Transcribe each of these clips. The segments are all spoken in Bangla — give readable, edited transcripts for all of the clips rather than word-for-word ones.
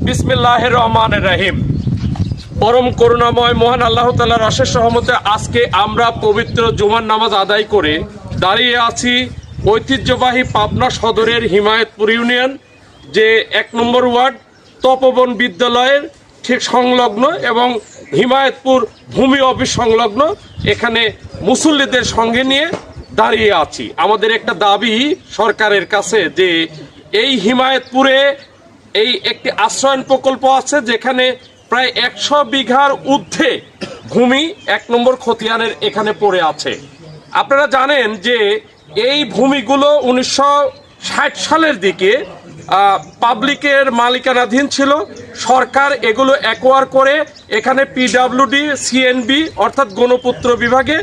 বিসমিল্লাহির রহমানির রহিম। পরম করুণাময় মহান আল্লাহ তাআলার অশেষ রহমতে আজকে আমরা পবিত্র জুমার নামাজ আদায় করে দাঁড়িয়ে আছি ঐতিহ্যবাহী পাবনা সদরের হিমায়তপুর ইউনিয়ন যে ১ নম্বর ওয়ার্ড তপবন বিদ্যালয়ের ঠিক সংলগ্ন এবং হিমায়তপুর ভূমি অফিস সংলগ্ন এখানে মুসল্লিদের সঙ্গে নিয়ে দাঁড়িয়ে আছি। আমাদের একটা দাবি সরকারের কাছে যে এই হিমায়তপুরে এই একটি আশ্রয়ন প্রকল্প আছে যেখানে প্রায় ১০০ বিঘার ঊর্ধ্বে ভূমি ১ নম্বর খতিয়ানের এখানে পড়ে আছে। আপনারা জানেন যে এই ভূমিগুলো ১৯৬০ সালের দিকে পাবলিকের মালিকানাধীন ছিল। সরকার এগুলো অ্যাকোয়ার করে এখানে পিডব্লিউডি সিএনবি অর্থাৎ গণপূর্ত বিভাগের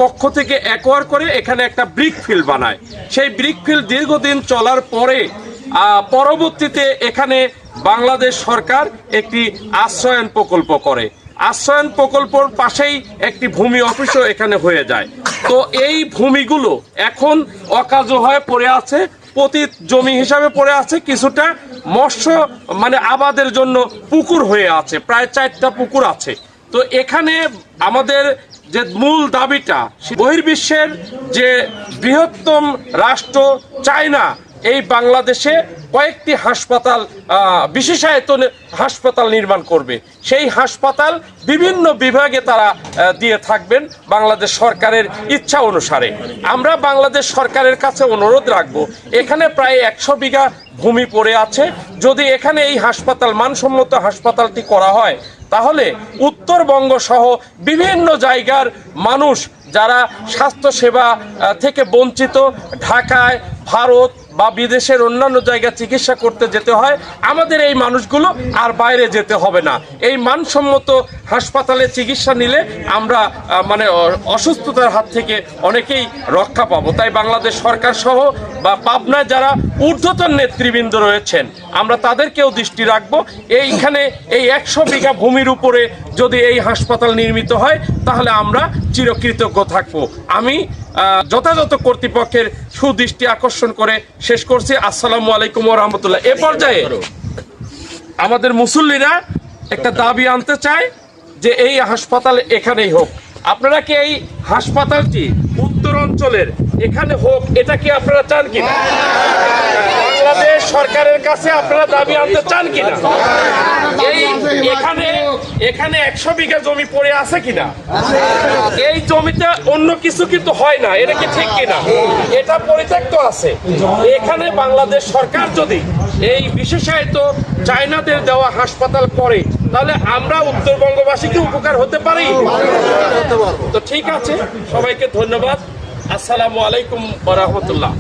পক্ষ থেকে অ্যাকোয়ার করে এখানে একটা ব্রিক ফিল্ড বানায়। সেই ব্রিক ফিল্ড দীর্ঘদিন চলার পরে পরবর্তীতে এখানে বাংলাদেশ সরকার একটি আশ্রয়ন প্রকল্প করে। আশ্রয়ন প্রকল্পর পাশেই একটি ভূমি অফিসও এখানে হয়ে যায়। তো এই ভূমিগুলো এখন অকাজ হয়ে পড়ে আছে, পতিত জমি হিসাবে পড়ে আছে, কিছুটা মৎস্য আবাদের জন্য পুকুর হয়ে আছে, প্রায় ৪টা পুকুর আছে। তো এখানে আমাদের যে মূল দাবিটা, বহির্বিশ্বের যে বৃহত্তম রাষ্ট্র চায়না এই বাংলাদেশে কয়েকটি হাসপাতাল, বিশেষায়তন হাসপাতাল নির্মাণ করবে। সেই হাসপাতাল বিভিন্ন বিভাগে তারা দিয়ে থাকবেন বাংলাদেশ সরকারের ইচ্ছা অনুসারে। আমরা বাংলাদেশ সরকারের কাছে অনুরোধ রাখব, এখানে প্রায় ১০০ বিঘা ভূমি পড়ে আছে, যদি এখানে এই হাসপাতাল মানসম্মত হাসপাতালটি করা হয় তাহলে উত্তরবঙ্গ সহ বিভিন্ন জায়গার মানুষ যারা স্বাস্থ্যসেবা থেকে বঞ্চিত, ঢাকায়, ভারত বা বিদেশের অন্যান্য জায়গায় চিকিৎসা করতে যেতে হয়, আমাদের এই মানুষগুলো আর বাইরে যেতে হবে না। এই মানসম্মত হাসপাতালে চিকিৎসা নিলে আমরা অসুস্থতার হাত থেকে অনেকেই রক্ষা পাবো। তাই বাংলাদেশ সরকার সহ বা পাবনায় যারা ঊর্ধ্বতন নেতৃবৃন্দ রয়েছেন আমরা তাদেরকেও দৃষ্টি রাখবো। এইখানে এই ১০০ বিঘা ভূমির উপরে যদি এই হাসপাতাল নির্মিত হয় তাহলে আমরা চিরকৃতজ্ঞ থাকবো। আমি যথাযথ কর্তৃপক্ষের সুদৃষ্টি আকর্ষণ করে শেষ করছি। আসসালামু আলাইকুম ওয়া রাহমাতুল্লাহ। এ পর্যায়ে আমাদের মুসল্লিরা একটা দাবি আনতে চায় যে এই হাসপাতাল এখানেই হোক। আপনারা কি এই হাসপাতালটি উত্তর অঞ্চলের এখানে হোক, এটা কি আপনারা চান কিনা? বাংলাদেশ সরকারের কাছে আপনারা দাবি আনতে চান কিনা? এখানে ১০০ বিঘা জমি পড়ে আছে কিনা? এই জমিতে অন্য কিছু কিন্তু হয় না, এটা কি ঠিক কিনা? এটা পরিত্যক্ত আছে। এখানে বাংলাদেশ সরকার যদি এই বিশেষায়িত চায়নাদের দেওয়া হাসপাতাল করে তাহলে আমরা উত্তরবঙ্গবাসী কি উপকার হতে পারি? তো ঠিক আছে, সবাইকে ধন্যবাদ। আসসালামু আলাইকুম ওয়া রাহমাতুল্লাহ।